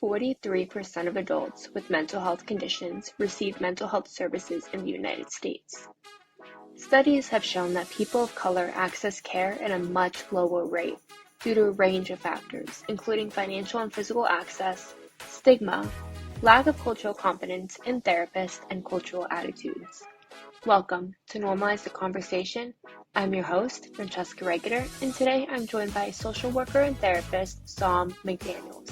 43% of adults with mental health conditions receive mental health services in the United States. Studies have shown that people of color access care at a much lower rate due to a range of factors, including financial and physical access, stigma, lack of cultural competence in therapists, and cultural attitudes. Welcome to Normalize the Conversation. I'm your host, Francesca Regeter, and today I'm joined by social worker and therapist, Sam McDaniels.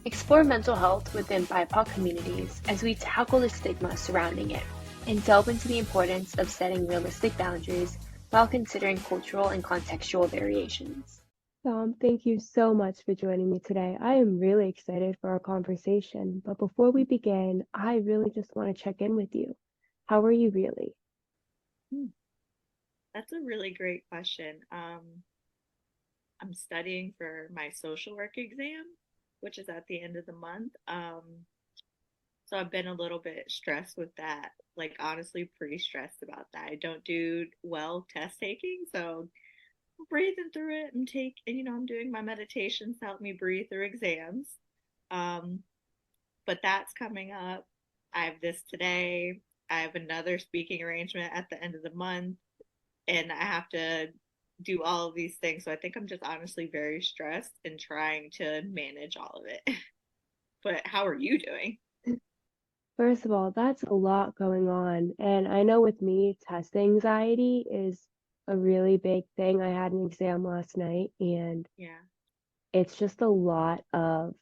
Explore mental health within BIPOC communities as we tackle the stigma surrounding it and delve into the importance of setting realistic boundaries while considering cultural and contextual variations. Tom, thank you so much for joining me today. I am really excited for our conversation, but before we begin, I really just want to check in with you. How are you really? That's a really great question. I'm studying for my social work exam, which is at the end of the month. So I've been a little bit stressed with that, like honestly pretty stressed about that. I don't do well test taking, so I'm breathing through it and I'm doing my meditations to help me breathe through exams. But that's coming up. I have this today. I have another speaking arrangement at the end of the month, and I have to do all of these things. So I think I'm just honestly very stressed and trying to manage all of it. But how are you doing? First of all, that's a lot going on. And I know with me, test anxiety is a really big thing. I had an exam last night and Yeah. it's just a lot of,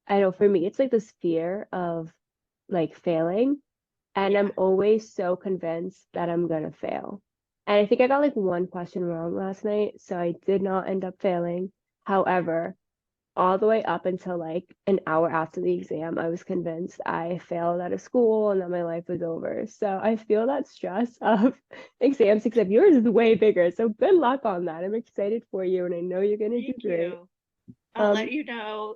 I know for me, it's like this fear of like failing. And I'm Yeah. always so convinced that I'm gonna fail. And I think I got like one question wrong last night, so I did not end up failing. However, all the way up until like an hour after the exam, I was convinced I failed out of school and that my life was over. So I feel that stress of exams, except yours is way bigger. So good luck on that. I'm excited for you and I know you're gonna do Thank great. you. I'll Um, let you know.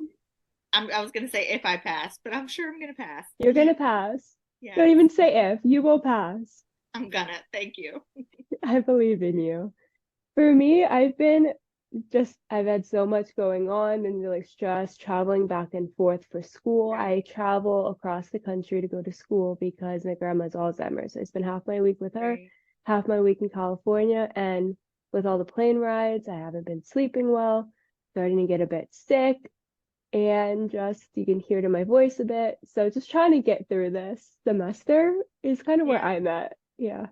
I was gonna say if I pass, but I'm sure I'm gonna pass. you're gonna pass. Don't Yes, even say if, you will pass. I'm gonna. Thank you. I believe in you. For me, I've had so much going on and really stressed traveling back and forth for school. I Right, travel across the country to go to school because my grandma's Alzheimer's. So I spend half my week with her, right. half my week in California. And with all the plane rides, I haven't been sleeping well, starting to get a bit sick, and just you can hear it in my voice a bit. So just trying to get through this semester is kind of where Yeah. I'm at. Yeah,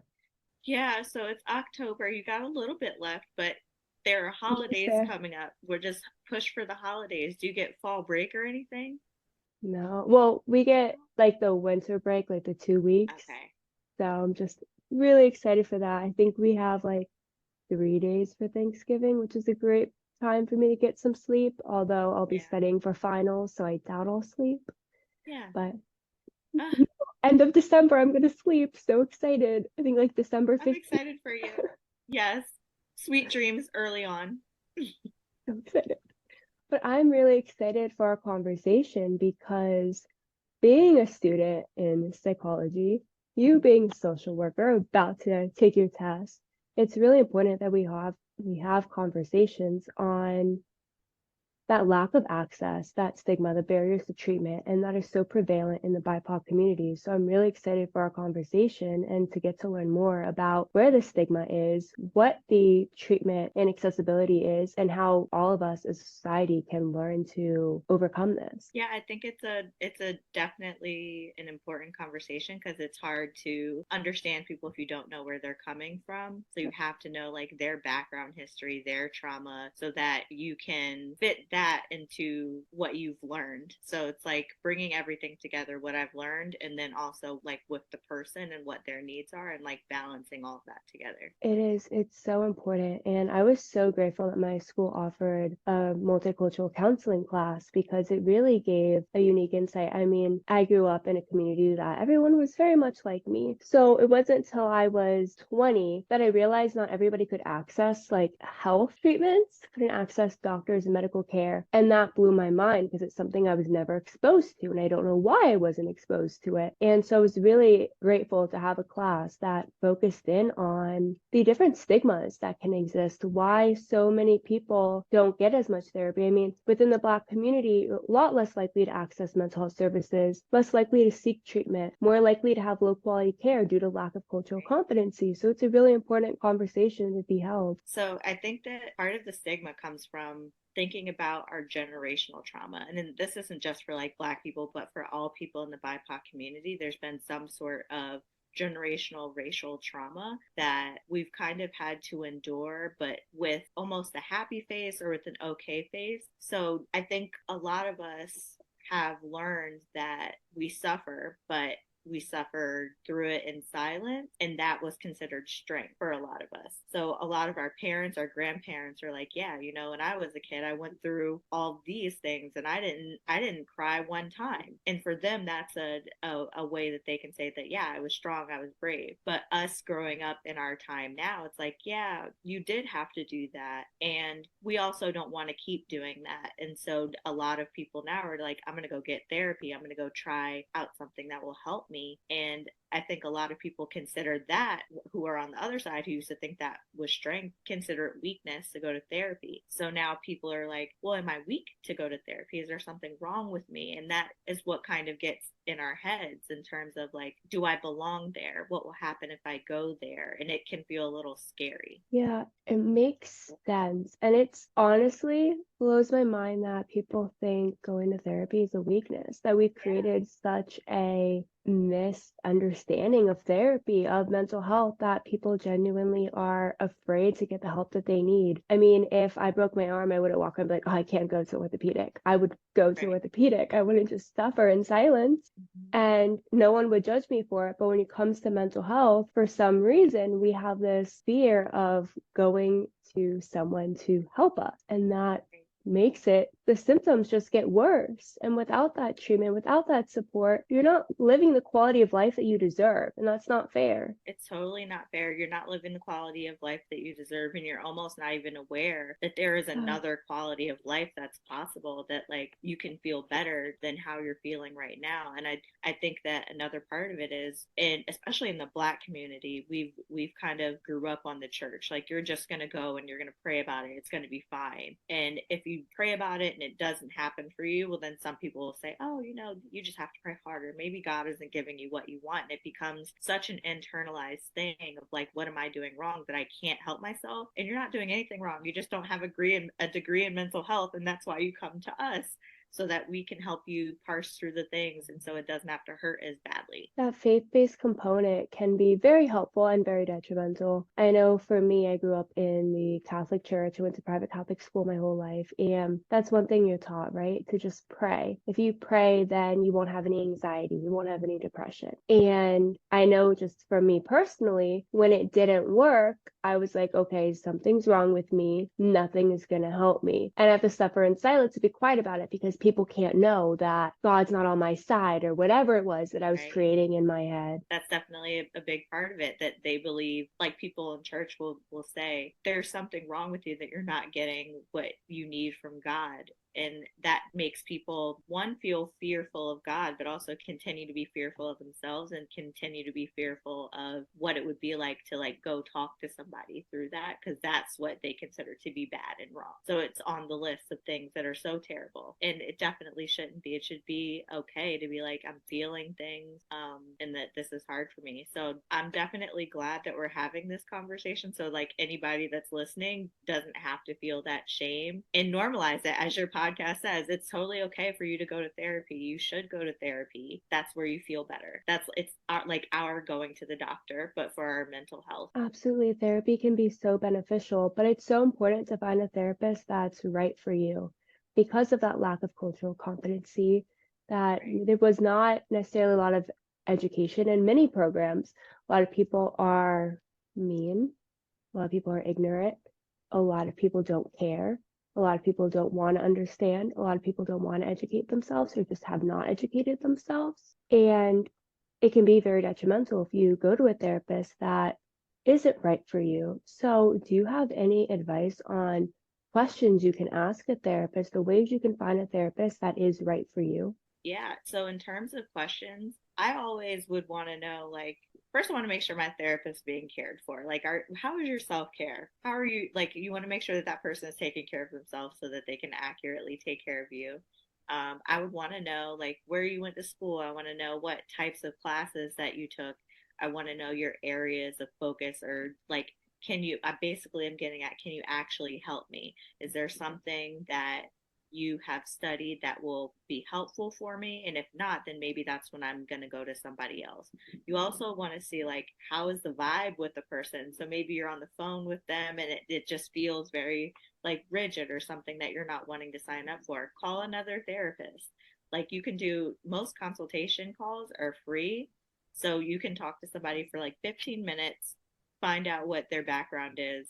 Yeah, so it's October. You got a little bit left, but there are almost holidays there. coming up. We're just push for the holidays. Do you get fall break or anything? No. Well, we get like the winter break, like the 2 weeks. Okay. So I'm just really excited for that. I think we have like 3 days for Thanksgiving, which is a great time for me to get some sleep, although I'll be Yeah. studying for finals, so I doubt I'll sleep. Yeah. But Uh, end of December, I'm gonna sleep. So excited. I think like December I'm 15th. excited for you. Yes. Sweet dreams early on. So excited. But I'm really excited for our conversation because being a student in psychology, you being a social worker about to take your test, it's really important that we have conversations on that lack of access, that stigma, the barriers to treatment, and that is so prevalent in the BIPOC community. So I'm really excited for our conversation and to get to learn more about where the stigma is, what the treatment and accessibility is, and how all of us as a society can learn to overcome this. Yeah, I think it's a definitely an important conversation because it's hard to understand people if you don't know where they're coming from. So you have to know like their background history, their trauma, so that you can fit that into what you've learned. So it's like bringing everything together, what I've learned, and then also like with the person and what their needs are, and like balancing all of that together. It's so important. And I was so grateful that my school offered a multicultural counseling class because it really gave a unique insight. I mean, I grew up in a community that everyone was very much like me. So it wasn't until I was 20 that I realized not everybody could access like health treatments, couldn't access doctors and medical care. care. And that blew my mind because it's something I was never exposed to, and I don't know why I wasn't exposed to it. And so I was really grateful to have a class that focused in on the different stigmas that can exist, why so many people don't get as much therapy. I mean, within the Black community, a lot less likely to access mental health services, less likely to seek treatment, more likely to have low quality care due to lack of cultural competency. So it's a really important conversation to be held. So I think that part of the stigma comes from thinking about our generational trauma. And then this isn't just for like Black people, but for all people in the BIPOC community, there's been some sort of generational racial trauma that we've kind of had to endure, but with almost a happy face or with an okay face. So I think a lot of us have learned that we suffer, but we suffered through it in silence, and that was considered strength for a lot of us. So a lot of our parents, our grandparents are like, yeah, you know, when I was a kid, I went through all these things and I didn't cry one time. And for them, that's a way that they can say that, yeah, I was strong, I was brave. But us growing up in our time now, it's like, yeah, you did have to do that. And we also don't want to keep doing that. And so a lot of people now are like, I'm going to go get therapy. I'm going to go try out something that will help me. And I think a lot of people consider that, who are on the other side, who used to think that was strength, consider it weakness to go to therapy. So now people are like, well, am I weak to go to therapy? Is there something wrong with me? And that is what kind of gets in our heads in terms of like, do I belong there? What will happen if I go there? And it can feel a little scary. Yeah, it makes sense. And it's honestly blows my mind that people think going to therapy is a weakness, that we've created such a misunderstanding of therapy, of mental health, that people genuinely are afraid to get the help that they need. I mean, if I broke my arm, I wouldn't walk around and be like, oh, I can't go to orthopedic. I would go to orthopedic. I wouldn't just suffer in silence. And no one would judge me for it. But when it comes to mental health, for some reason, we have this fear of going to someone to help us. And that makes it, the symptoms just get worse. And without that treatment, without that support, you're not living the quality of life that you deserve. And that's not fair. It's totally not fair. You're not living the quality of life that you deserve. And you're almost not even aware that there is another quality of life that's possible, that like you can feel better than how you're feeling right now. And I think that another part of it is, and especially in the Black community, we've kind of grew up on the church. Like, you're just going to go and you're going to pray about it. It's going to be fine. And if you pray about it and it doesn't happen for you, well, then some people will say, oh, you know, you just have to pray harder. Maybe God isn't giving you what you want. And it becomes such an internalized thing of like, what am I doing wrong that I can't help myself? And you're not doing anything wrong. You just don't have a degree in mental health. And that's why you come to us, so that we can help you parse through the things, and so it doesn't have to hurt as badly. That faith-based component can be very helpful and very detrimental. I know for me, I grew up in the Catholic Church. I went to private Catholic school my whole life. And that's one thing you're taught, right? To just pray. If you pray, then you won't have any anxiety. You won't have any depression. And I know just for me personally, when it didn't work, I was like, okay, something's wrong with me. Nothing is going to help me. And I have to suffer in silence to be quiet about it, because people can't know that God's not on my side, or whatever it was that I was creating in my head. That's definitely a big part of it, that they believe, like people in church will say, there's something wrong with you, that you're not getting what you need from God. And that makes people, one, feel fearful of God, but also continue to be fearful of themselves, and continue to be fearful of what it would be like to like go talk to somebody through that, because that's what they consider to be bad and wrong. So it's on the list of things that are so terrible, and it definitely shouldn't be. It should be okay to be like, I'm feeling things, and that this is hard for me. So I'm definitely glad that we're having this conversation, so like anybody that's listening doesn't have to feel that shame, and normalize it. As your podcast says, it's totally okay for you to go to therapy. You should go to therapy. That's where you feel better. It's like our going to the doctor, but for our mental health. Absolutely. Therapy can be so beneficial, but it's so important to find a therapist that's right for you, because of that lack of cultural competency, that there was not necessarily a lot of education in many programs. A lot of people are mean. A lot of people are ignorant. A lot of people don't care. A lot of people don't want to understand. A lot of people don't want to educate themselves, or just have not educated themselves. And it can be very detrimental if you go to a therapist that isn't right for you. So do you have any advice on questions you can ask a therapist, the ways you can find a therapist that is right for you? Yeah. So in terms of questions, I always would want to know, like, first I want to make sure my therapist's being cared for. Like, how is your self-care? How are you, like, you want to make sure that that person is taking care of themselves so that they can accurately take care of you. I would want to know, like, where you went to school. I want to know what types of classes that you took. I want to know your areas of focus, or like, can you, I basically am getting at, can you actually help me? Is there something that you have studied that will be helpful for me? And if not, then maybe that's when I'm going to go to somebody else. You also want to see, like, how is the vibe with the person? So maybe you're on the phone with them and it just feels very like rigid or something that you're not wanting to sign up for. Call another therapist. Like, you can do, most consultation calls are free. So you can talk to somebody for like 15 minutes, find out what their background is,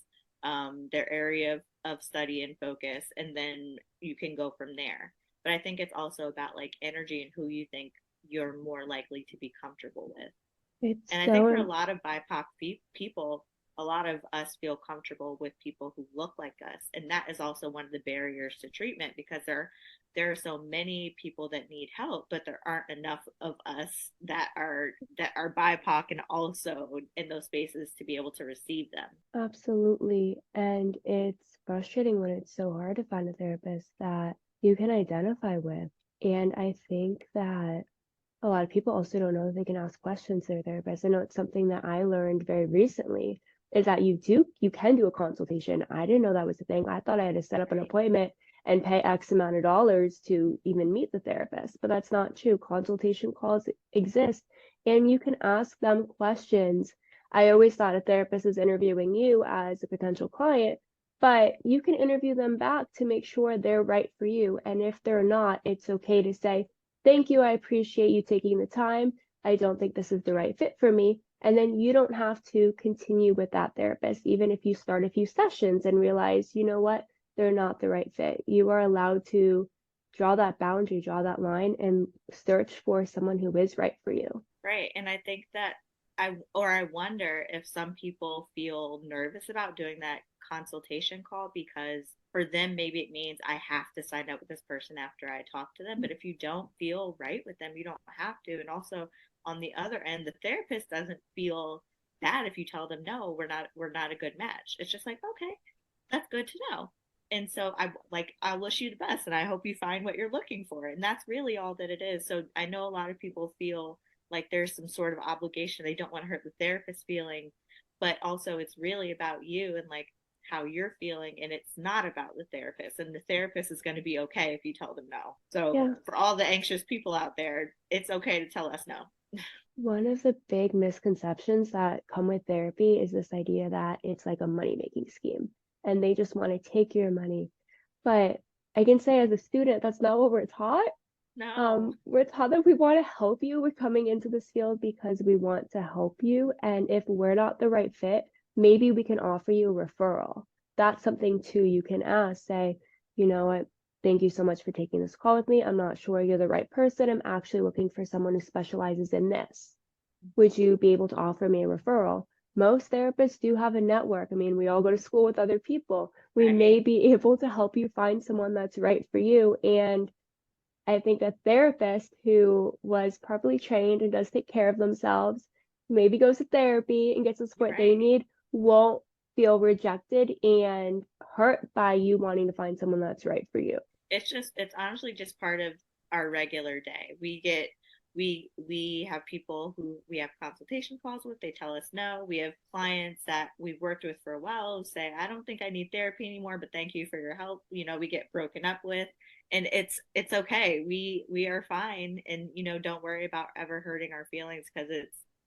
their area of study and focus, and then you can go from there. But I think it's also about like energy and who you think you're more likely to be comfortable with. It's And I think for a so lot of BIPOC people, a lot of us feel comfortable with people who look like us. And that is also one of the barriers to treatment, because there are so many people that need help, but there aren't enough of us that are BIPOC and also in those spaces to be able to receive them. absolutely. And it's frustrating when it's so hard to find a therapist that you can identify with. And I think that a lot of people also don't know that they can ask questions to their therapist. I know it's something that I learned very recently, is that you can do a consultation. I didn't know that was a thing. I thought I had to set up an Right. appointment and pay X amount of dollars to even meet the therapist, but that's not true. Consultation calls exist and you can ask them questions. I always thought a therapist is interviewing you as a potential client, but you can interview them back to make sure they're right for you. And if they're not, it's okay to say, thank you, I appreciate you taking the time. I don't think this is the right fit for me. And then you don't have to continue with that therapist, even if you start a few sessions and realize, you know what, they're not the right fit. You are allowed to draw that boundary, draw that line, and search for someone who is right for you. Right. And I think that I wonder if some people feel nervous about doing that consultation call, because for them, maybe it means I have to sign up with this person after I talk to them. But if you don't feel right with them, you don't have to. And also, on the other end, the therapist doesn't feel bad if you tell them, no, we're not a good match. It's just like, okay, that's good to know. And so I wish you the best and I hope you find what you're looking for. And that's really all that it is. So I know a lot of people feel like there's some sort of obligation. They don't want to hurt the therapist feeling, but also it's really about you and like how you're feeling, and it's not about the therapist, and the therapist is going to be okay if you tell them no. So Yeah. for all the anxious people out there, it's okay to tell us no. One of the big misconceptions that come with therapy is this idea that it's like a money-making scheme and they just want to take your money. But I can say as a student, that's not what we're taught. No. We're taught that we want to help you with coming into this field because we want to help you. And if we're not the right fit, maybe we can offer you a referral. That's something too you can ask, say, you know what, thank you so much for taking this call with me. I'm not sure you're the right person. I'm actually looking for someone who specializes in this. Would you be able to offer me a referral? Most therapists do have a network. I mean, we all go to school with other people. We may Right. be able to help you find someone that's right for you. And I think a therapist who was properly trained and does take care of themselves, maybe goes to therapy and gets the support they Right. need, won't feel rejected and hurt by you wanting to find someone that's right for you. It's honestly just part of our regular day. We have people who we have consultation calls with, they tell us no. We have clients that we've worked with for a while who say, I don't think I need therapy anymore, but thank you for your help. We get broken up with, and it's okay. We are fine, and don't worry about ever hurting our feelings, because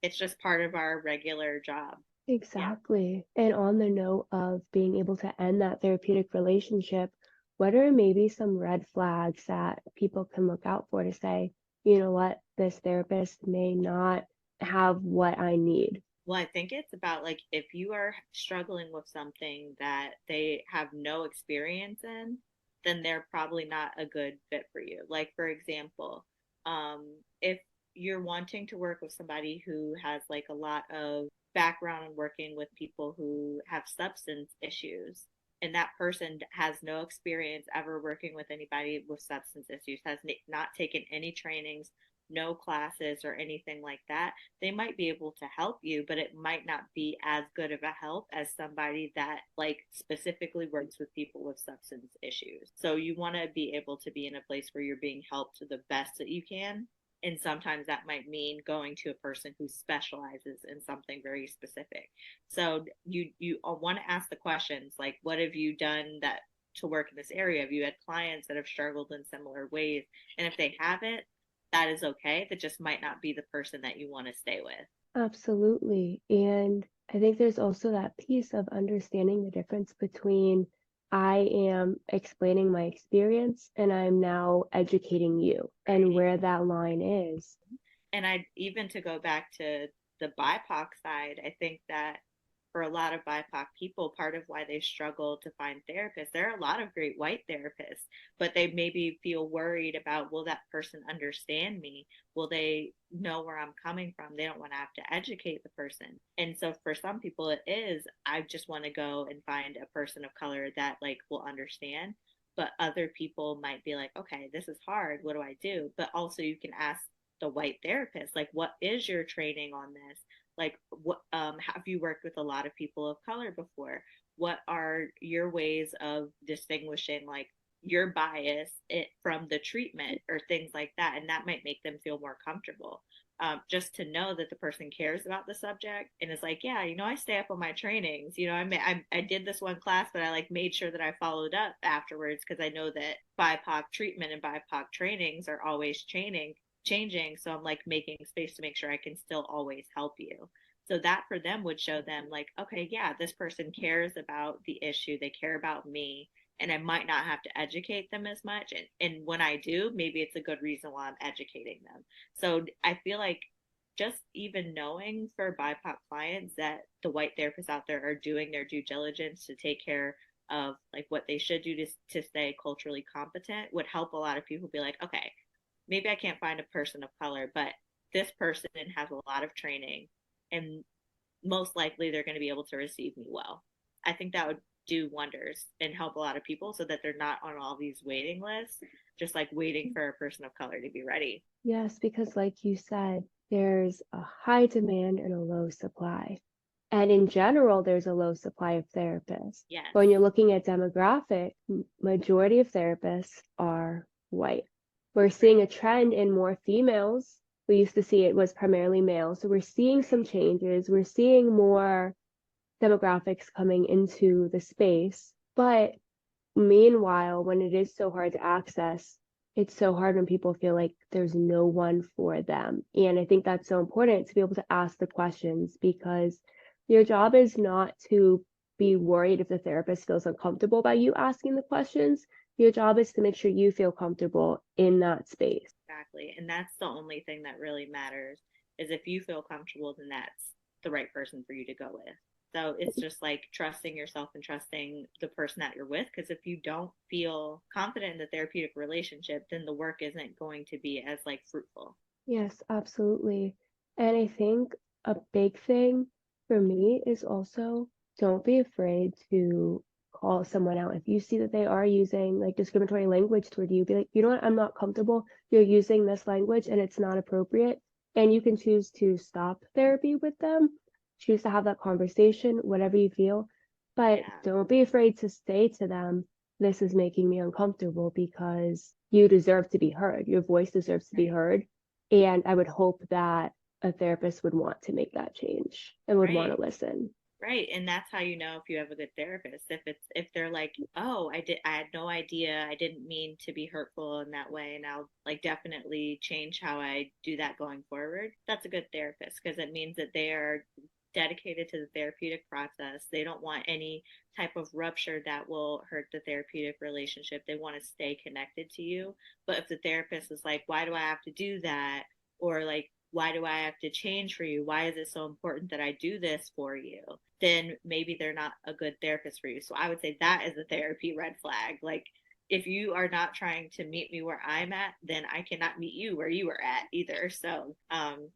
it's just part of our regular job. Yeah. Exactly. And on the note of being able to end that therapeutic relationship, what are maybe some red flags that people can look out for to say, you know what, this therapist may not have what I need? Well, I think it's about, like, if you are struggling with something that they have no experience in, then they're probably not a good fit for you. Like, for example, if you're wanting to work with somebody who has like a lot of background in working with people who have substance issues, and that person has no experience ever working with anybody with substance issues, has not taken any trainings, no classes or anything like that, they might be able to help you, but it might not be as good of a help as somebody that like specifically works with people with substance issues. So you want to be able to be in a place where you're being helped to the best that you can. And sometimes that might mean going to a person who specializes in something very specific. So you want to ask the questions like, what have you done that to work in this area? Have you had clients that have struggled in similar ways? And if they haven't, that is okay. That just might not be the person that you want to stay with. Absolutely. And I think there's also that piece of understanding the difference between I am explaining my experience and I'm now educating you, and where that line is. And I even to go back to the BIPOC side, I think that for a lot of BIPOC people, part of why they struggle to find therapists, there are a lot of great white therapists, but they maybe feel worried about, will that person understand me? Will they know where I'm coming from? They don't want to have to educate the person. And so for some people, it is, I just want to go and find a person of color that like will understand. But other people might be like, okay, this is hard. What do I do? But also you can ask the white therapist, like, what is your training on this? Like, what have you worked with a lot of people of color before? What are your ways of distinguishing like your bias from the treatment or things like that? And that might make them feel more comfortable. Just to know that the person cares about the subject and is like, yeah, I stay up on my trainings. I did this one class, but I like made sure that I followed up afterwards because I know that BIPOC treatment and BIPOC trainings are always changing. So I'm like making space to make sure I can still always help you. So that for them would show them like, okay, yeah, this person cares about the issue. They care about me. And I might not have to educate them as much. And when I do, maybe it's a good reason why I'm educating them. So I feel like just even knowing for BIPOC clients that the white therapists out there are doing their due diligence to take care of like what they should do to stay culturally competent would help a lot of people be like, okay, maybe I can't find a person of color, but this person has a lot of training and most likely they're going to be able to receive me well. I think that would do wonders and help a lot of people so that they're not on all these waiting lists, just like waiting for a person of color to be ready. Yes, because like you said, there's a high demand and a low supply. And in general, there's a low supply of therapists. Yes. But when you're looking at demographic, majority of therapists are white. We're seeing a trend in more females. We used to see it was primarily male. So we're seeing some changes. We're seeing more demographics coming into the space. But meanwhile, when it is so hard to access, it's so hard when people feel like there's no one for them. And I think that's so important to be able to ask the questions, because your job is not to be worried if the therapist feels uncomfortable by you asking the questions. Your job is to make sure you feel comfortable in that space. Exactly. And that's the only thing that really matters is if you feel comfortable, then that's the right person for you to go with. So it's just like trusting yourself and trusting the person that you're with. Because if you don't feel confident in the therapeutic relationship, then the work isn't going to be as like fruitful. Yes, absolutely. And I think a big thing for me is also don't be afraid to call someone out. If you see that they are using like discriminatory language toward you, be like, you know what, I'm not comfortable. You're using this language and it's not appropriate. And you can choose to stop therapy with them, choose to have that conversation, whatever you feel. But don't be afraid to say to them, this is making me uncomfortable, because you deserve to be heard. Your voice deserves to be heard. And I would hope that a therapist would want to make that change and would want to listen. Right. And that's how you know if you have a good therapist. If they're like, oh, I had no idea. I didn't mean to be hurtful in that way. And I'll like definitely change how I do that going forward. That's a good therapist because it means that they are dedicated to the therapeutic process. They don't want any type of rupture that will hurt the therapeutic relationship. They want to stay connected to you. But if the therapist is like, why do I have to do that? Or like, why do I have to change for you? Why is it so important that I do this for you? Then maybe they're not a good therapist for you. So I would say that is a therapy red flag. Like, if you are not trying to meet me where I'm at, then I cannot meet you where you are at either. So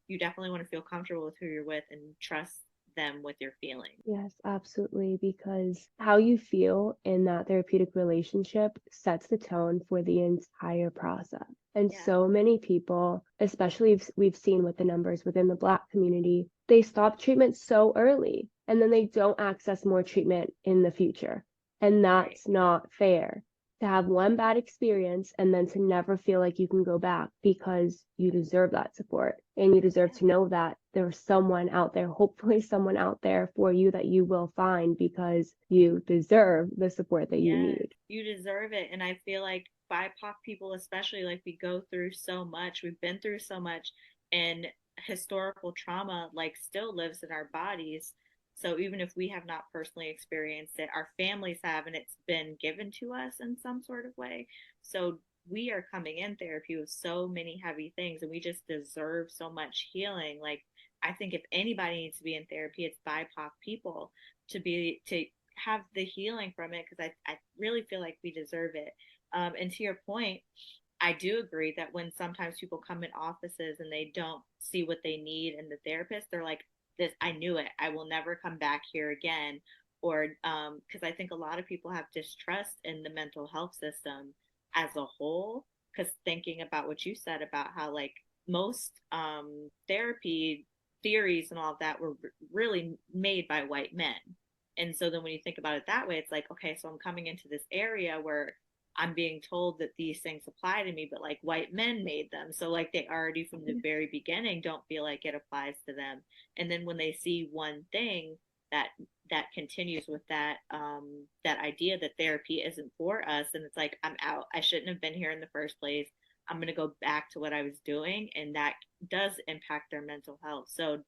you definitely want to feel comfortable with who you're with and trust them with your feelings. Yes, absolutely, because how you feel in that therapeutic relationship sets the tone for the entire process. And Yeah. so many people, especially we've seen with the numbers within the Black community, they stop treatment so early and then they don't access more treatment in the future. And that's not fair. To have one bad experience and then to never feel like you can go back, because you deserve that support and you deserve to know that there's someone out there, hopefully someone out there for you that you will find, because you deserve the support that you need. You deserve it. And I feel like BIPOC people, especially, like, we go through so much, we've been through so much, and historical trauma like still lives in our bodies. So even if we have not personally experienced it, our families have, and it's been given to us in some sort of way. So we are coming in therapy with so many heavy things, and we just deserve so much healing. Like, I think if anybody needs to be in therapy, it's BIPOC people, to have the healing from it, because I really feel like we deserve it. And to your point, I do agree that when sometimes people come in offices and they don't see what they need in the therapist, they're like, this, I knew it, I will never come back here again. Or because I think a lot of people have distrust in the mental health system as a whole, because thinking about what you said about how, like, most therapy theories and all of that were really made by white men. And so then when you think about it that way, it's like, okay, so I'm coming into this area where I'm being told that these things apply to me, but like white men made them. So like they already from the very beginning don't feel like it applies to them. And then when they see one thing that continues with that that idea that therapy isn't for us, and it's like, I'm out. I shouldn't have been here in the first place. I'm going to go back to what I was doing, and that does impact their mental health. So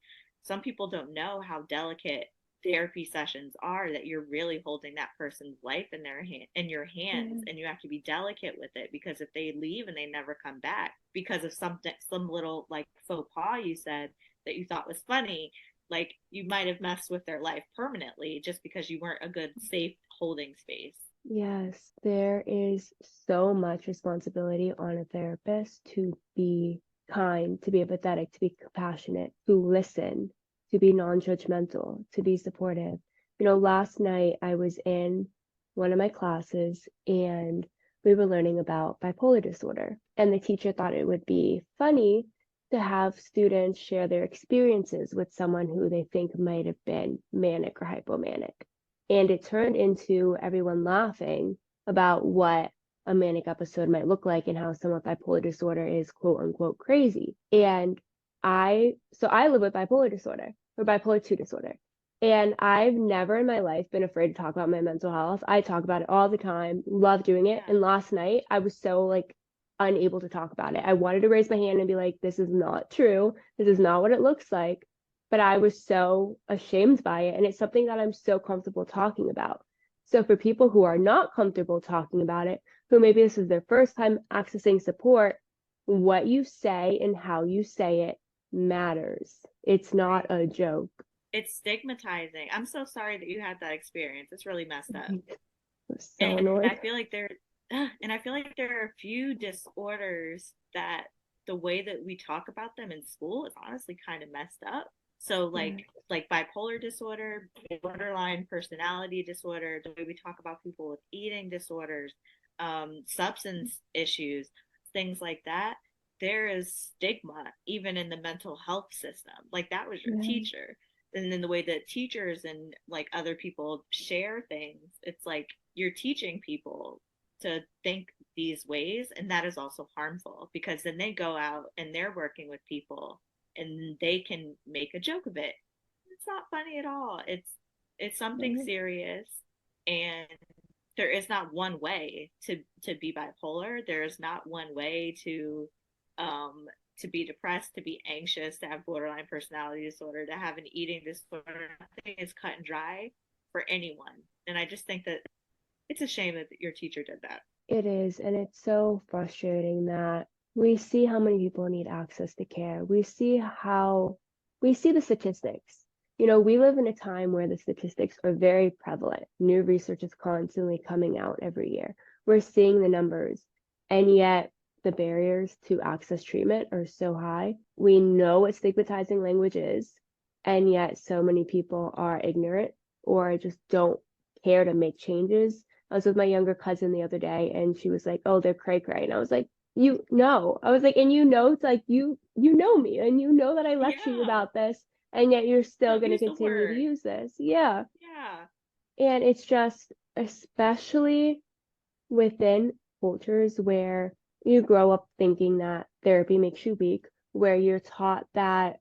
some people don't know how delicate therapy sessions are, that you're really holding that person's life in your hands, and you have to be delicate with it, because if they leave and they never come back because of some little like faux pas you said that you thought was funny, like you might have messed with their life permanently just because you weren't a good safe holding space. Yes, there is so much responsibility on a therapist to be kind, to be empathetic, to be compassionate, to listen, to be non-judgmental, to be supportive. Last night I was in one of my classes and we were learning about bipolar disorder, and the teacher thought it would be funny to have students share their experiences with someone who they think might have been manic or hypomanic. And it turned into everyone laughing about what a manic episode might look like and how someone with bipolar disorder is quote unquote crazy. And I live with bipolar disorder, or bipolar 2 disorder. And I've never in my life been afraid to talk about my mental health. I talk about it all the time, love doing it. And last night I was so like unable to talk about it. I wanted to raise my hand and be like, this is not true. This is not what it looks like. But I was so ashamed by it. And it's something that I'm so comfortable talking about. So for people who are not comfortable talking about it, who maybe this is their first time accessing support, what you say and how you say it matters. It's not a joke. It's stigmatizing. I'm so sorry that you had that experience. It's really messed up. I'm so annoyed. And I feel like there are a few disorders that the way that we talk about them in school is honestly kind of messed up. So like bipolar disorder, borderline personality disorder, the way we talk about people with eating disorders, substance issues, things like that, there is stigma even in the mental health system. Like that was your teacher. And then the way that teachers and like other people share things, it's like you're teaching people to think these ways, and that is also harmful, because then they go out and they're working with people and they can make a joke of it. It's not funny at all. It's something serious, and there is not one way to be bipolar. There is not one way to be depressed, to be anxious, to have borderline personality disorder, to have an eating disorder. Nothing is cut and dry for anyone. And I just think that it's a shame that your teacher did that. It is, and it's so frustrating that we see how many people need access to care. We see the statistics. We live in a time where the statistics are very prevalent. New research is constantly coming out every year. We're seeing the numbers, and yet the barriers to access treatment are so high. We know what stigmatizing language is, And yet so many people are ignorant or just don't care to make changes. I was with my younger cousin the other day and she was like, oh, they're cray cray. And I was like, you know, I was like, and it's like you know me and you know that I lecture you Yeah. about this, and yet you're still Don't going to use the continue to word. use this. Yeah. Yeah. And it's just, especially within cultures where you grow up thinking that therapy makes you weak, where you're taught that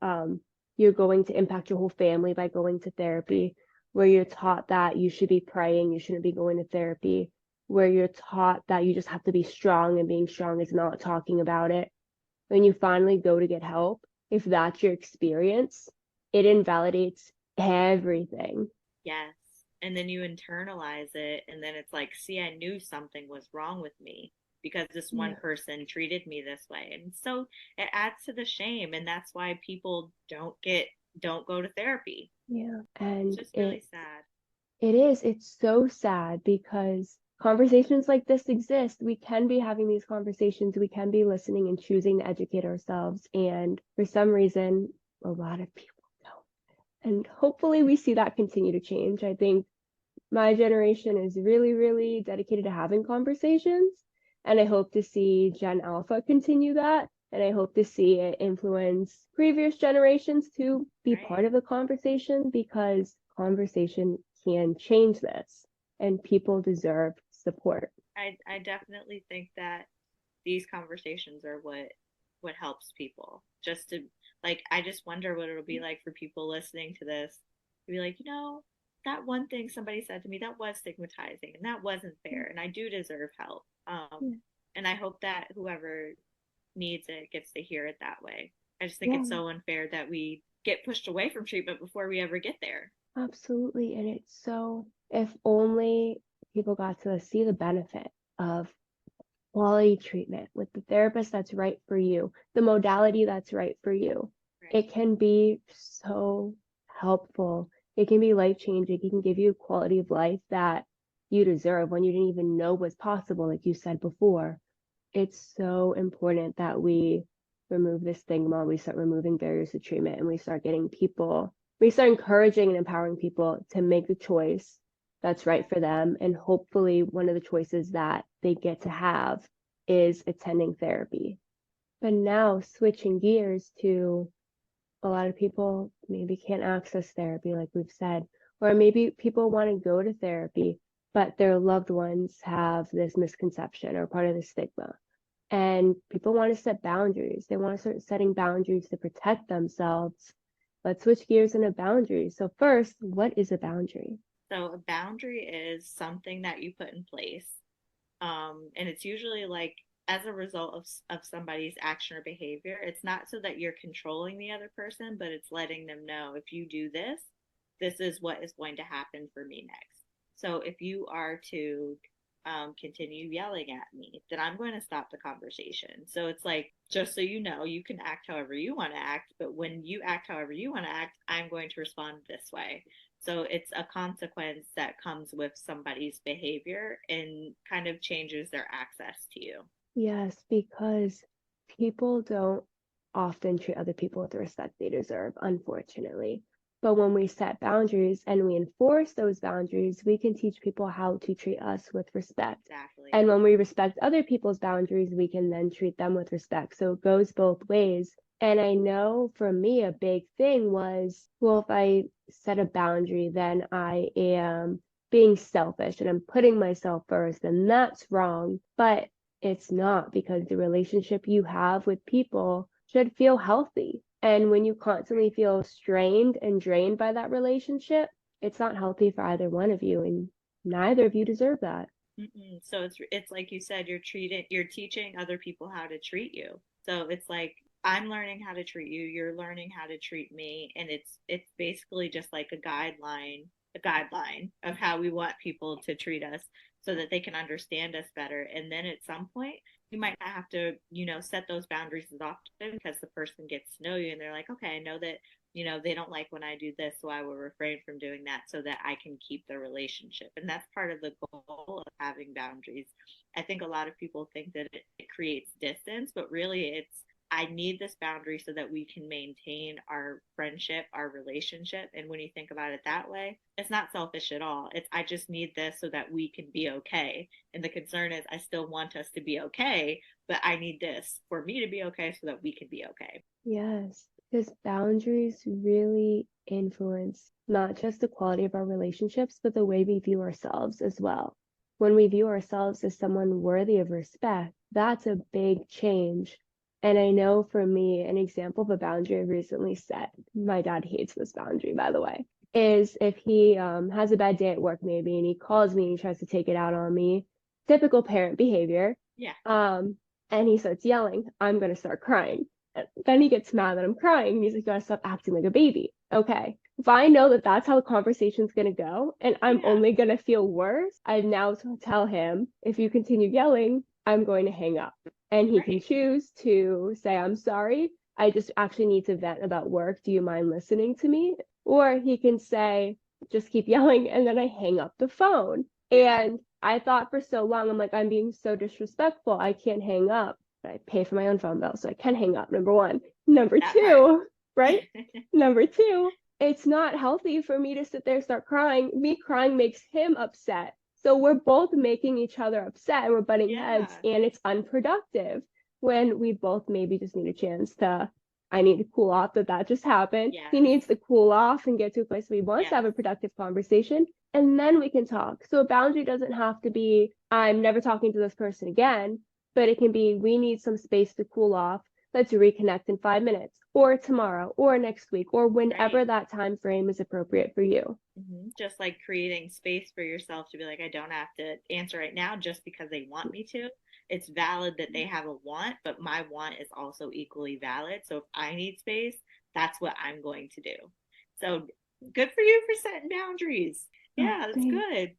you're going to impact your whole family by going to therapy, where you're taught that you should be praying, you shouldn't be going to therapy, where you're taught that you just have to be strong and being strong is not talking about it. When you finally go to get help, if that's your experience, it invalidates everything. Yes. And then you internalize it, and then it's like, see, I knew something was wrong with me because this one Yeah. person treated me this way. And so it adds to the shame, and that's why people don't go to therapy. Yeah. It's And just really sad. it's so sad because conversations like this exist. We can be having these conversations, we can be listening and choosing to educate ourselves. And for some reason, a lot of people don't. And hopefully we see that continue to change. I think my generation is really, really dedicated to having conversations. And I hope to see Gen Alpha continue that. And I hope to see it influence previous generations to be Right. part of the conversation, because conversation can change this and people deserve support. I definitely think that these conversations are what helps people. Just to, like, I just wonder what it'll be like for people listening to this to be like, that one thing somebody said to me that was stigmatizing and that wasn't fair and I do deserve help. And I hope that whoever needs it gets to hear it that way. I just think Yeah, it's so unfair that we get pushed away from treatment before we ever get there. absolutely. And it's so, if only people got to see the benefit of quality treatment with the therapist that's right for you, the modality that's right for you. Right. It can be so helpful. It can be life changing. It can give you a quality of life that you deserve when you didn't even know was possible, like you said before. It's so important that we remove this stigma, we start removing barriers to treatment, and we start encouraging and empowering people to make the choice that's right for them. And hopefully, one of the choices that they get to have is attending therapy. But now, switching gears to, a lot of people maybe can't access therapy, like we've said, or maybe people want to go to therapy, but their loved ones have this misconception or part of the stigma. And people want to set boundaries. They want to start setting boundaries to protect themselves. Let's switch gears into boundaries. So, first, what is a boundary? So a boundary is something that you put in place. And it's usually like as a result of somebody's action or behavior. It's not so that you're controlling the other person, but it's letting them know if you do this, this is what is going to happen for me next. So if you are to continue yelling at me, then I'm going to stop the conversation. So it's like, just so you know, you can act however you want to act, but when you act however you want to act, I'm going to respond this way. So it's a consequence that comes with somebody's behavior and kind of changes their access to you. Yes, because people don't often treat other people with the respect they deserve, unfortunately. But when we set boundaries and we enforce those boundaries, we can teach people how to treat us with respect. Exactly. And when we respect other people's boundaries, we can then treat them with respect. So it goes both ways. And I know for me, a big thing was, well, if I set a boundary, then I am being selfish and I'm putting myself first, and that's wrong. But it's not, because the relationship you have with people should feel healthy. And when you constantly feel strained and drained by that relationship, it's not healthy for either one of you, and neither of you deserve that. So it's like you said, you're teaching other people how to treat you. So it's like I'm learning how to treat you, you're learning how to treat me, and it's basically just like a guideline of how we want people to treat us so that they can understand us better. And then at some point, you might not have to, set those boundaries as often because the person gets to know you and they're like, okay, I know that, they don't like when I do this, so I will refrain from doing that so that I can keep the relationship. And that's part of the goal of having boundaries. I think a lot of people think that it creates distance, but really I need this boundary so that we can maintain our friendship, our relationship. And when you think about it that way, it's not selfish at all. It's, I just need this so that we can be okay. And the concern is, I still want us to be okay, but I need this for me to be okay so that we can be okay. Yes, because boundaries really influence not just the quality of our relationships, but the way we view ourselves as well. When we view ourselves as someone worthy of respect, that's a big change. And I know for me, an example of a boundary I recently set, my dad hates this boundary, by the way, is if he has a bad day at work maybe and he calls me and he tries to take it out on me, typical parent behavior. Yeah. And he starts yelling, I'm going to start crying. Then he gets mad that I'm crying and he's like, you gotta stop acting like a baby. Okay. If I know that that's how the conversation's gonna go and I'm only gonna feel worse, I now tell him, if you continue yelling, I'm going to hang up. And he can choose to say, I'm sorry, I just actually need to vent about work. Do you mind listening to me? Or he can say, just keep yelling, and then I hang up the phone. And I thought for so long, I'm like, I'm being so disrespectful. I can't hang up. I pay for my own phone bill, so I can hang up, number one. Number two, right? Number two, it's not healthy for me to sit there and start crying. Me crying makes him upset. So we're both making each other upset and we're butting heads, and it's unproductive when we both maybe just need a chance to, I need to cool off that just happened. He needs to cool off and get to a place where he wants to have a productive conversation, and then we can talk. So a boundary doesn't have to be, I'm never talking to this person again. But it can be, we need some space to cool off. Let's reconnect in 5 minutes, or tomorrow, or next week, or whenever that time frame is appropriate for you. Just like creating space for yourself to be like, I don't have to answer right now just because they want me to. It's valid that they have a want, but my want is also equally valid. So if I need space, that's what I'm going to do. So good for you for setting boundaries. Yeah, that's good.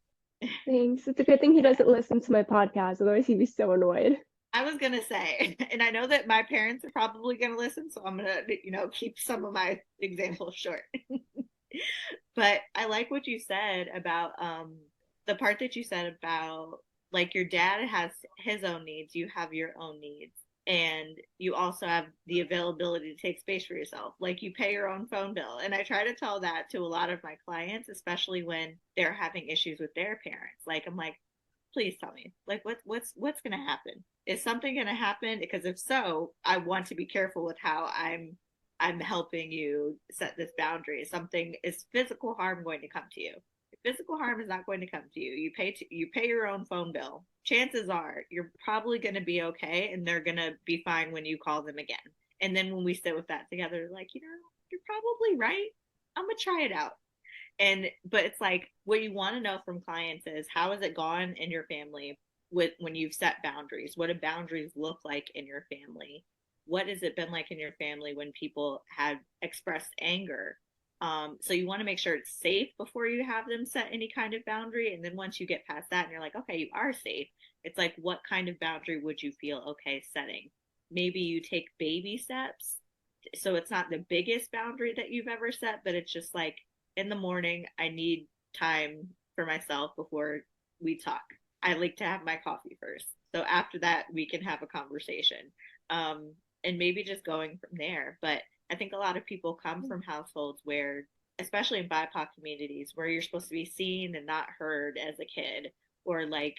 Thanks. It's a good thing he doesn't listen to my podcast, otherwise he'd be so annoyed. I was gonna say, and I know that my parents are probably gonna listen, so I'm gonna, keep some of my examples short. But I like what you said about the part that you said about, like, your dad has his own needs, you have your own needs, and you also have the availability to take space for yourself. Like, you pay your own phone bill. And I try to tell that to a lot of my clients, especially when they're having issues with their parents. Like, I'm like, please tell me, like, what's going to happen? Is something going to happen? Because if so, I want to be careful with how I'm helping you set this boundary. Is physical harm going to come to you? If physical harm is not going to come to you, you pay your own phone bill. Chances are you're probably going to be okay, and they're going to be fine when you call them again. And then when we sit with that together, like, you're probably right. I'm gonna try it out. But it's like, what you want to know from clients is, how has it gone in your family when you've set boundaries? What do boundaries look like in your family? What has it been like in your family when people have expressed anger? So you want to make sure it's safe before you have them set any kind of boundary. And then once you get past that and you're like, okay, you are safe, it's like, what kind of boundary would you feel okay setting? Maybe you take baby steps. So it's not the biggest boundary that you've ever set, but it's just like, in the morning, I need time for myself before we talk. I like to have my coffee first. So after that, we can have a conversation. And maybe just going from there. But I think a lot of people come from households where, especially in BIPOC communities, where you're supposed to be seen and not heard as a kid, or like,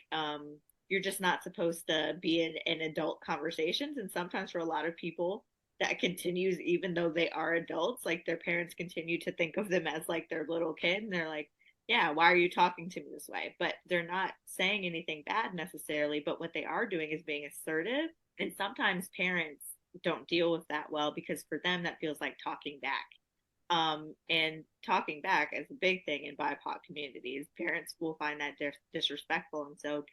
you're just not supposed to be in adult conversations. And sometimes for a lot of people, that continues even though they are adults. Like, their parents continue to think of them as like their little kid, and they're like, yeah, why are you talking to me this way? But they're not saying anything bad necessarily, but what they are doing is being assertive. And sometimes parents don't deal with that well, because for them that feels like talking back. And talking back is a big thing in BIPOC communities. Parents will find that disrespectful. And so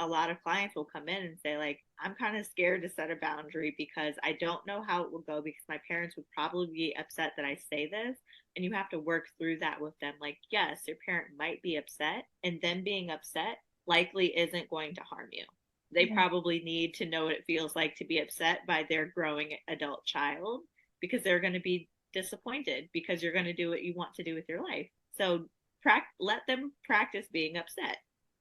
a lot of clients will come in and say, like, I'm kind of scared to set a boundary because I don't know how it will go, because my parents would probably be upset that I say this. And you have to work through that with them. Like, yes, your parent might be upset, and them being upset likely isn't going to harm you. They probably need to know what it feels like to be upset by their growing adult child, because they're going to be disappointed because you're going to do what you want to do with your life. So let them practice being upset.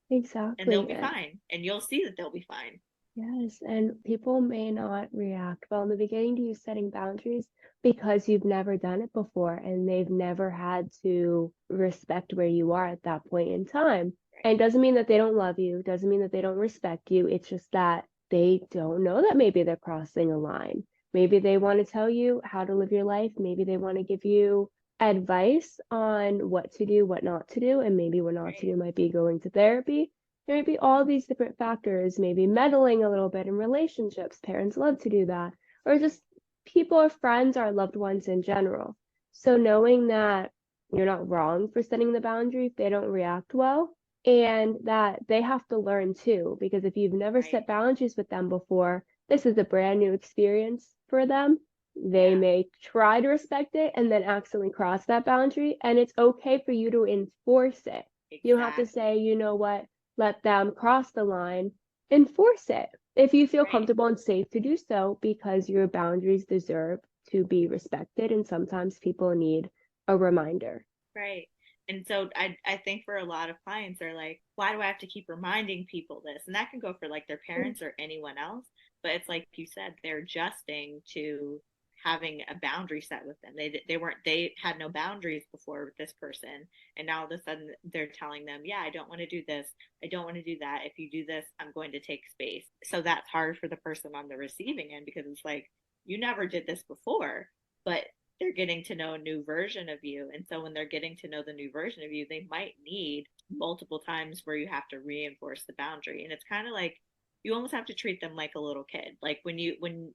Exactly. And they'll be fine. And you'll see that they'll be fine. Yes, and people may not react well in the beginning to you setting boundaries because you've never done it before and they've never had to respect where you are at that point in time. And it doesn't mean that they don't love you, doesn't mean that they don't respect you. It's just that they don't know that maybe they're crossing a line. Maybe they want to tell you how to live your life. Maybe they want to give you advice on what to do, what not to do, and maybe what not to Right. do might be going to therapy. There may be all these different factors, maybe meddling a little bit in relationships. Parents love to do that. Or just people or friends or loved ones in general. So knowing that you're not wrong for setting the boundary if they don't react well, and that they have to learn too, because if you've never Right. set boundaries with them before, this is a brand new experience for them. They Yeah. may try to respect it and then accidentally cross that boundary, and it's okay for you to enforce it. You don't have to Exactly. say, you know what, let them cross the line, enforce it if you feel Right. comfortable and safe to do so, because your boundaries deserve to be respected. And sometimes people need a reminder. Right. And so I think for a lot of clients are like, why do I have to keep reminding people this? And that can go for like their parents or anyone else. But it's like you said, they're adjusting to having a boundary set with them. They had no boundaries before with this person. And now all of a sudden they're telling them, yeah, I don't want to do this. I don't want to do that. If you do this, I'm going to take space. So that's hard for the person on the receiving end because it's like, you never did this before. But they're getting to know a new version of you. And so when they're getting to know the new version of you, they might need multiple times where you have to reinforce the boundary. And it's kind of like you almost have to treat them like a little kid. Like when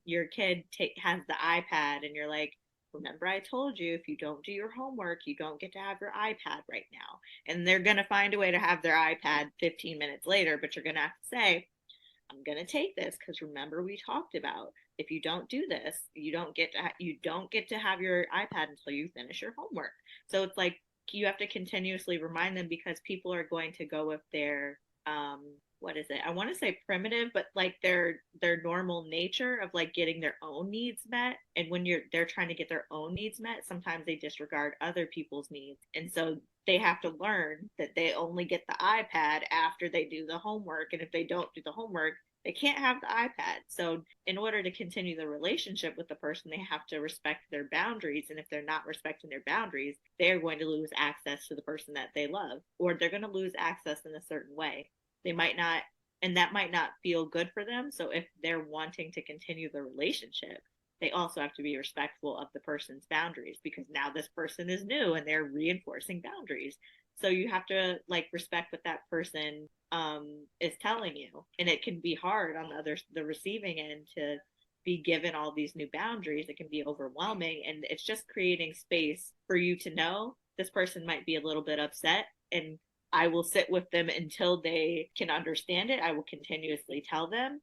your kid has the iPad and you're like, remember I told you if you don't do your homework, you don't get to have your iPad right now. And they're going to find a way to have their iPad 15 minutes later, but you're going to have to say, I'm going to take this because remember we talked about if you don't do this, you don't get to have your iPad until you finish your homework. So it's like you have to continuously remind them because people are going to go with their what is it? I want to say primitive, but like their normal nature of like getting their own needs met. And when they're trying to get their own needs met, sometimes they disregard other people's needs. And so they have to learn that they only get the iPad after they do the homework. And if they don't do the homework, they can't have the iPad. So, in order to continue the relationship with the person, they have to respect their boundaries. And if they're not respecting their boundaries, they're going to lose access to the person that they love, or they're going to lose access in a certain way. They might not, and that might not feel good for them. So, if they're wanting to continue the relationship, they also have to be respectful of the person's boundaries because now this person is new and they're reinforcing boundaries. So you have to like respect what that person is telling you, and it can be hard on the receiving end to be given all these new boundaries. It can be overwhelming, and it's just creating space for you to know this person might be a little bit upset, and I will sit with them until they can understand it. I will continuously tell them.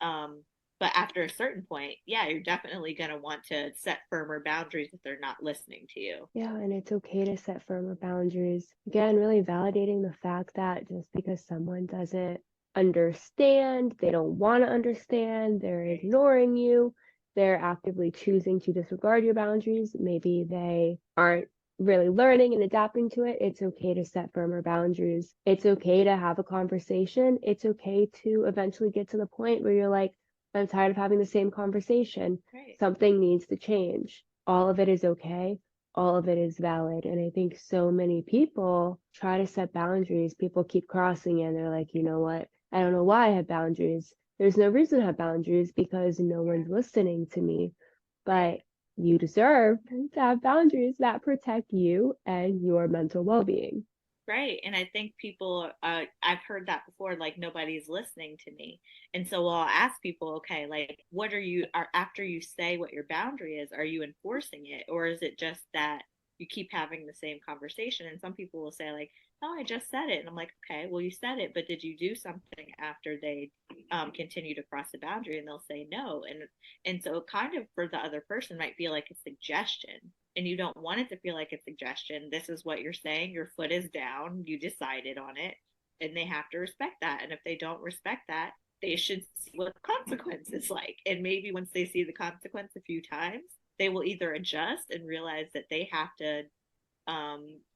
Um, but after a certain point, yeah, you're definitely going to want to set firmer boundaries if they're not listening to you. Yeah, and it's okay to set firmer boundaries. Again, really validating the fact that just because someone doesn't understand, they don't want to understand, they're Right. ignoring you, they're actively choosing to disregard your boundaries, maybe they aren't really learning and adapting to it. It's okay to set firmer boundaries. It's okay to have a conversation. It's okay to eventually get to the point where you're like, I'm tired of having the same conversation. Right. Something needs to change. All of it is okay, all of it is valid. And I think so many people try to set boundaries. People keep crossing it and they're like, you know what? I don't know why I have boundaries. There's no reason to have boundaries because no Yeah. one's listening to me. Right. But you deserve to have boundaries that protect you and your mental well being. Right. And I think people, I've heard that before, like nobody's listening to me. And so I'll ask people, okay, like, after you say what your boundary is, are you enforcing it? Or is it just that you keep having the same conversation? And some people will say, like, oh, I just said it. And I'm like, okay, well, you said it, but did you do something after they continue to cross the boundary? And they'll say no. And so kind of for the other person might feel like a suggestion, and you don't want it to feel like a suggestion. This is what you're saying. Your foot is down. You decided on it, and they have to respect that. And if they don't respect that, they should see what the consequence is like. And maybe once they see the consequence a few times, they will either adjust and realize that they have to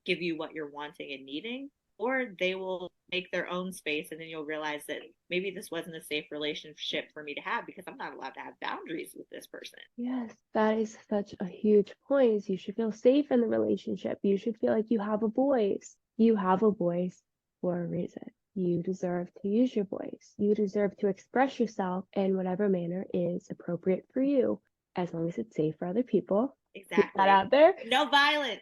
give you what you're wanting and needing, or they will make their own space, and then you'll realize that maybe this wasn't a safe relationship for me to have because I'm not allowed to have boundaries with this person. Yes, that is such a huge point. Is you should feel safe in the relationship. You should feel like you have a voice. You have a voice for a reason. You deserve to use your voice. You deserve to express yourself in whatever manner is appropriate for you, as long as it's safe for other people. Exactly. Keep that out there. No violence.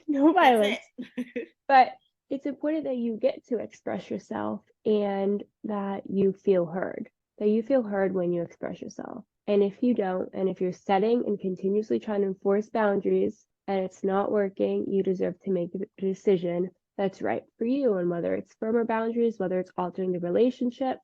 No violence. That's it. But it's important that you get to express yourself and that you feel heard. That you feel heard when you express yourself. And if you don't, and if you're setting and continuously trying to enforce boundaries and it's not working, you deserve to make a decision that's right for you. And whether it's firmer boundaries, whether it's altering the relationship,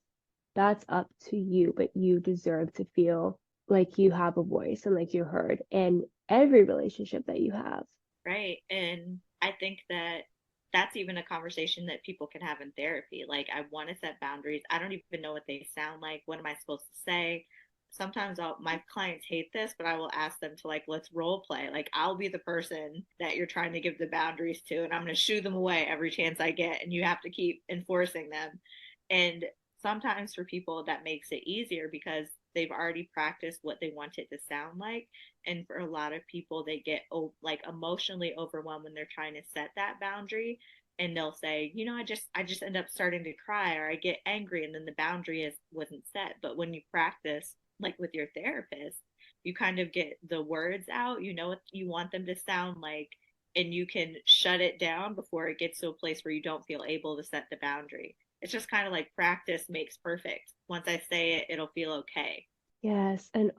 that's up to you. But you deserve to feel like you have a voice and like you're heard in every relationship that you have. Right. And I think that that's even a conversation that people can have in therapy. Like, I want to set boundaries. I don't even know what they sound like. What am I supposed to say? Sometimes my clients hate this, but I will ask them to, like, let's role play. Like, I'll be the person that you're trying to give the boundaries to, and I'm going to shoo them away every chance I get, and you have to keep enforcing them. And sometimes for people that makes it easier because they've already practiced what they want it to sound like. And for a lot of people, they get like emotionally overwhelmed when they're trying to set that boundary, and they'll say, I just end up starting to cry, or I get angry, and then the boundary wasn't set. But when you practice, like with your therapist, you kind of get the words out, you know what you want them to sound like, and you can shut it down before it gets to a place where you don't feel able to set the boundary. It's just kind of like practice makes perfect. Once I say it, it'll feel okay. Yes. And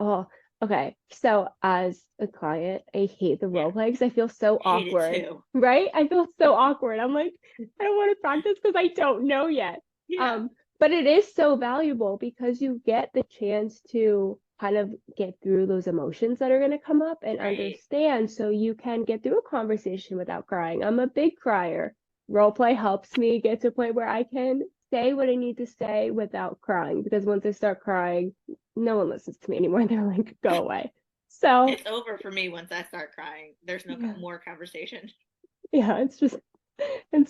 okay. So as a client, I hate the role play because I feel so Hate awkward. it too. Right? I feel so awkward. I'm like, I don't want to practice because I don't know yet. Yeah. But it is so valuable because you get the chance to kind of get through those emotions that are going to come up and understand, so you can get through a conversation without crying. I'm a big crier. Role play helps me get to a point where I can say what I need to say without crying, because once I start crying, no one listens to me anymore. They're like, go away. So It's over for me once I start crying. There's no more conversation. yeah, it's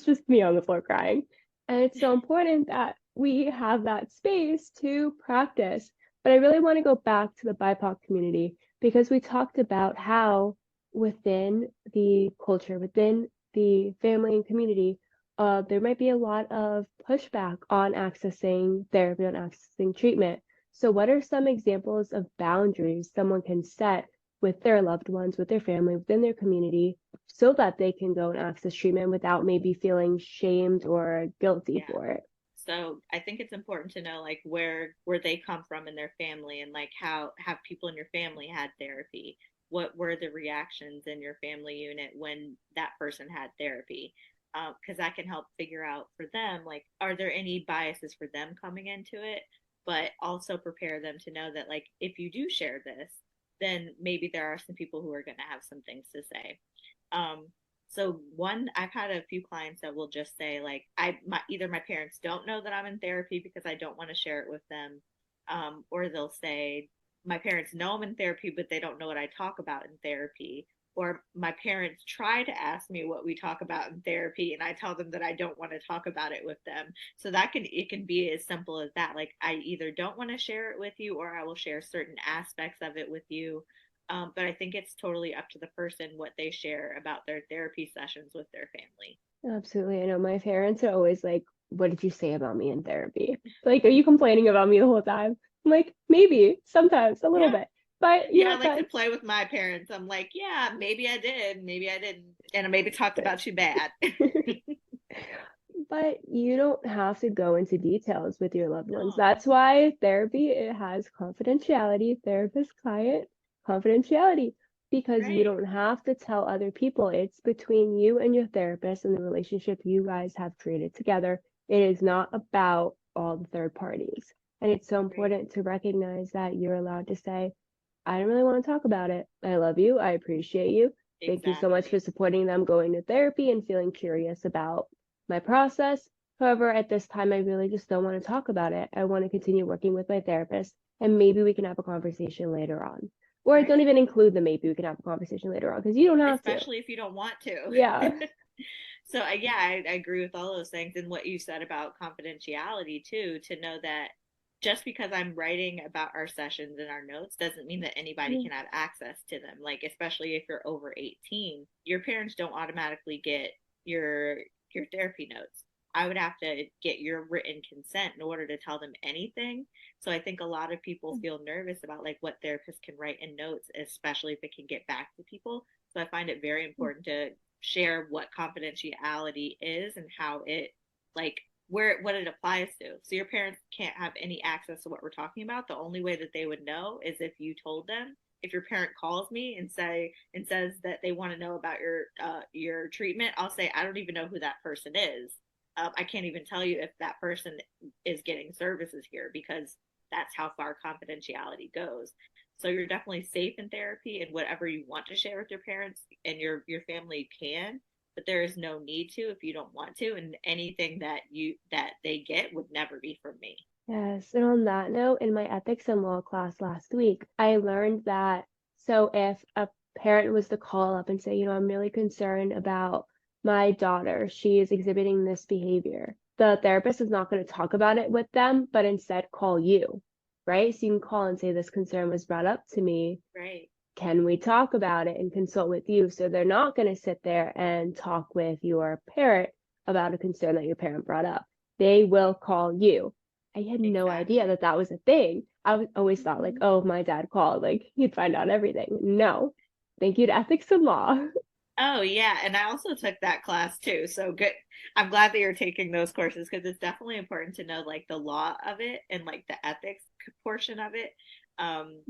just me on the floor crying. And it's so important that we have that space to practice. But I really want to go back to the BIPOC community, because we talked about how within the culture, within the family and community, there might be a lot of pushback on accessing therapy, on accessing treatment. So what are some examples of boundaries someone can set with their loved ones, with their family, within their community, so that they can go and access treatment without maybe feeling shamed or guilty for it? So I think it's important to know, like, where they come from in their family, and like how have people in your family had therapy? What were the reactions in your family unit when that person had therapy? Because that can help figure out for them, like, are there any biases for them coming into it? But also prepare them to know that, like, if you do share this, then maybe there are some people who are going to have some things to say. So I've had a few clients that will just say, like, either my parents don't know that I'm in therapy because I don't want to share it with them, or they'll say my parents know I'm in therapy, but they don't know what I talk about in therapy. Or my parents try to ask me what we talk about in therapy, and I tell them that I don't want to talk about it with them. So it can be as simple as that. Like, I either don't want to share it with you, or I will share certain aspects of it with you. But I think it's totally up to the person what they share about their therapy sessions with their family. Absolutely. I know my parents are always like, what did you say about me in therapy? Like, are you complaining about me the whole time? I'm like, maybe, sometimes, a little bit. But yeah, I like to play with my parents. I'm like, yeah, maybe I did, maybe I didn't, and I maybe talked about you bad. But you don't have to go into details with your loved ones. That's why therapy, it has confidentiality, therapist client confidentiality, because you don't have to tell other people. It's between you and your therapist and the relationship you guys have created together. It is not about all the third parties. And it's so important to recognize that you're allowed to say, I don't really want to talk about it. I love you. I appreciate you. Thank you so much for supporting them going to therapy and feeling curious about my process. However, at this time, I really just don't want to talk about it. I want to continue working with my therapist, and maybe we can have a conversation later on. Or don't even include the maybe we can have a conversation later on, because you don't have Especially if you don't want to. Yeah. So yeah, I agree with all those things and what you said about confidentiality too, to know that just because I'm writing about our sessions and our notes doesn't mean that anybody Mm. can have access to them. Like especially if you're over 18, your parents don't automatically get your your therapy notes. I would have to get your written consent in order to tell them anything. So I think a lot of people feel nervous about like what therapists can write in notes, especially if it can get back to people. So I find it very important to share what confidentiality is and how it like where what it applies to. So your parents can't have any access to what we're talking about. The only way that they would know is if you told them. If your parent calls me and says that they want to know about your treatment, I'll say I don't even know who that person is. I can't even tell you if that person is getting services here because that's how far confidentiality goes. So you're definitely safe in therapy and whatever you want to share with your parents and your family can, but there is no need to if you don't want to. And anything that they get would never be from me. Yes, and on that note, in my ethics and law class last week, I learned that so if a parent was to call up and say, I'm really concerned about my daughter, she is exhibiting this behavior, the therapist is not going to talk about it with them, but instead call you, right? So you can call and say, this concern was brought up to me. Right. Can we talk about it and consult with you? So they're not going to sit there and talk with your parent about a concern that your parent brought up. They will call you. I had no idea Exactly. that that was a thing. Always thought like, Mm-hmm. oh, my dad called, like he'd find out everything. No, thank you to ethics and law. Oh yeah, and I also took that class too. So good. I'm glad that you're taking those courses because it's definitely important to know like the law of it and like the ethics portion of it. Um,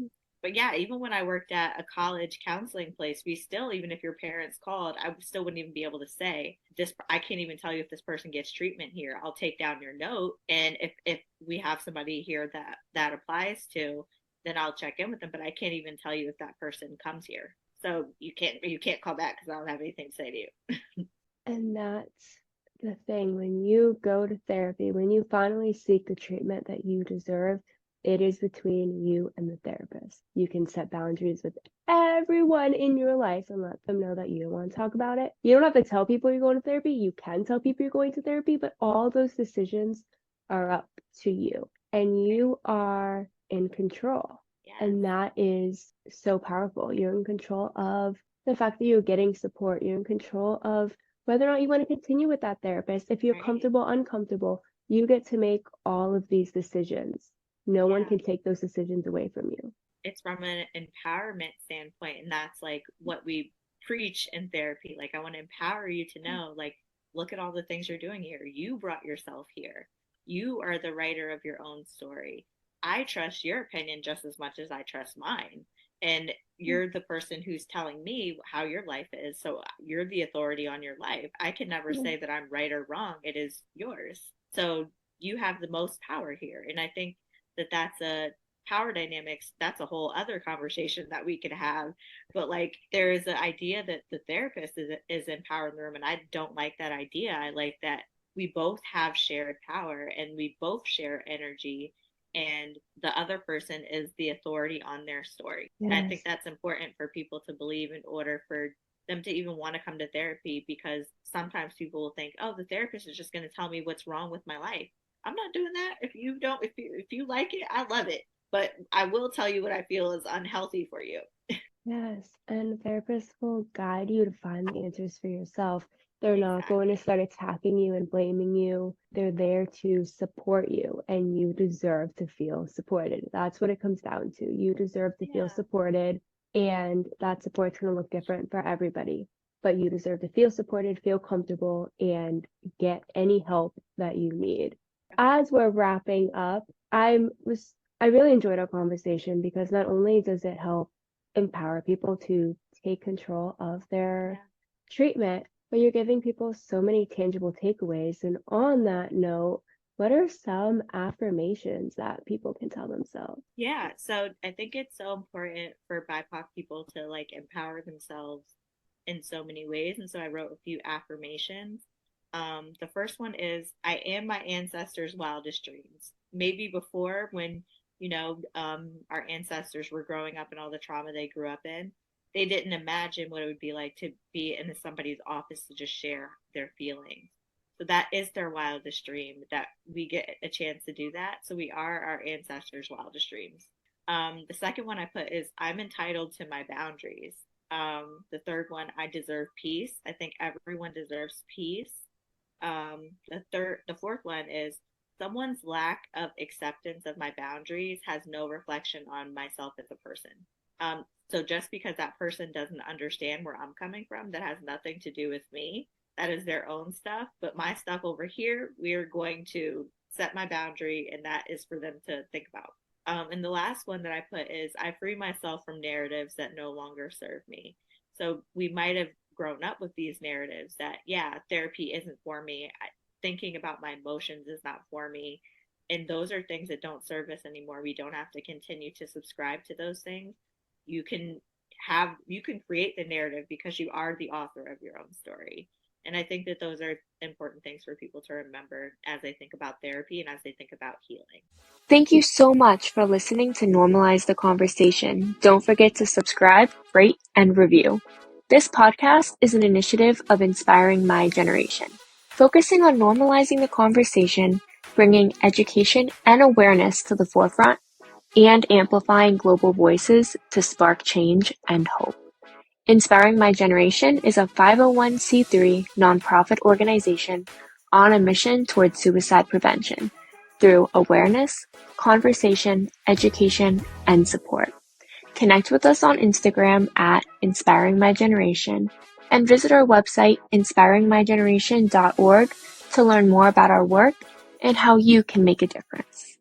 but yeah, even when I worked at a college counseling place, we still, even if your parents called, I still wouldn't even be able to say this. I can't even tell you if this person gets treatment here. I'll take down your note, and if we have somebody here that applies to, then I'll check in with them. But I can't even tell you if that person comes here. So you can't call back because I don't have anything to say to you. And that's the thing. When you go to therapy, when you finally seek the treatment that you deserve, it is between you and the therapist. You can set boundaries with everyone in your life and let them know that you don't want to talk about it. You don't have to tell people you're going to therapy. You can tell people you're going to therapy, but all those decisions are up to you. And you are in control. Yes. And that is so powerful. You're in control of the fact that you're getting support. You're in control of whether or not you want to continue with that therapist. If you're Right. comfortable, uncomfortable, you get to make all of these decisions. No one Yeah. can take those decisions away from you. It's from an empowerment standpoint, and that's like what we preach in therapy. Like I want to empower you to know, like, look at all the things you're doing here. You brought yourself here. You are the writer of your own story. I trust your opinion just as much as I trust mine. And you're the person who's telling me how your life is. So you're the authority on your life. I can never say that I'm right or wrong. It is yours. So you have the most power here. And I think that that's a power dynamics, that's a whole other conversation that we could have. But like there is the idea that the therapist is empowering the room, and I don't like that idea. I like that we both have shared power and we both share energy, and the other person is the authority on their story. And I think Yes. that's important for people to believe in order for them to even want to come to therapy, because sometimes people will think, oh, the therapist is just going to tell me what's wrong with my life. I'm not doing that. If you like it, I love it, but I will tell you what I feel is unhealthy for you. Yes. And therapists will guide you to find the answers for yourself. They're not going to Exactly. start attacking you and blaming you. They're there to support you, and you deserve to feel supported. That's what it comes down to. You deserve to feel Yeah. supported, and that support's going to look different for everybody. But you deserve to feel supported, feel comfortable, and get any help that you need. As we're wrapping up, I really enjoyed our conversation because not only does it help empower people to take control of their Yeah. treatment, but you're giving people so many tangible takeaways. And on that note, what are some affirmations that people can tell themselves? Yeah. So I think it's so important for BIPOC people to like empower themselves in so many ways. And so I wrote a few affirmations. The first one is, I am my ancestors' wildest dreams. Maybe before, when, our ancestors were growing up and all the trauma they grew up in, they didn't imagine what it would be like to be in somebody's office to just share their feelings. So that is their wildest dream, that we get a chance to do that. So we are our ancestors' wildest dreams. The second one I put is I'm entitled to my boundaries. The third one, I deserve peace. I think everyone deserves peace. The fourth one is someone's lack of acceptance of my boundaries has no reflection on myself as a person. So just because that person doesn't understand where I'm coming from, that has nothing to do with me. That is their own stuff. But my stuff over here, we're going to set my boundary, and that is for them to think about. And the last one that I put is I free myself from narratives that no longer serve me. So we might have grown up with these narratives that, yeah, therapy isn't for me. Thinking about my emotions is not for me. And those are things that don't serve us anymore. We don't have to continue to subscribe to those things. You can create the narrative because you are the author of your own story. And I think that those are important things for people to remember as they think about therapy and as they think about healing. Thank you so much for listening to Normalize the Conversation. Don't forget to subscribe, rate, and review. This podcast is an initiative of Inspiring My Generation, focusing on normalizing the conversation, bringing education and awareness to the forefront, and amplifying global voices to spark change and hope. Inspiring My Generation is a 501c3 nonprofit organization on a mission towards suicide prevention through awareness, conversation, education, and support. Connect with us on Instagram at Inspiring My Generation and visit our website inspiringmygeneration.org to learn more about our work and how you can make a difference.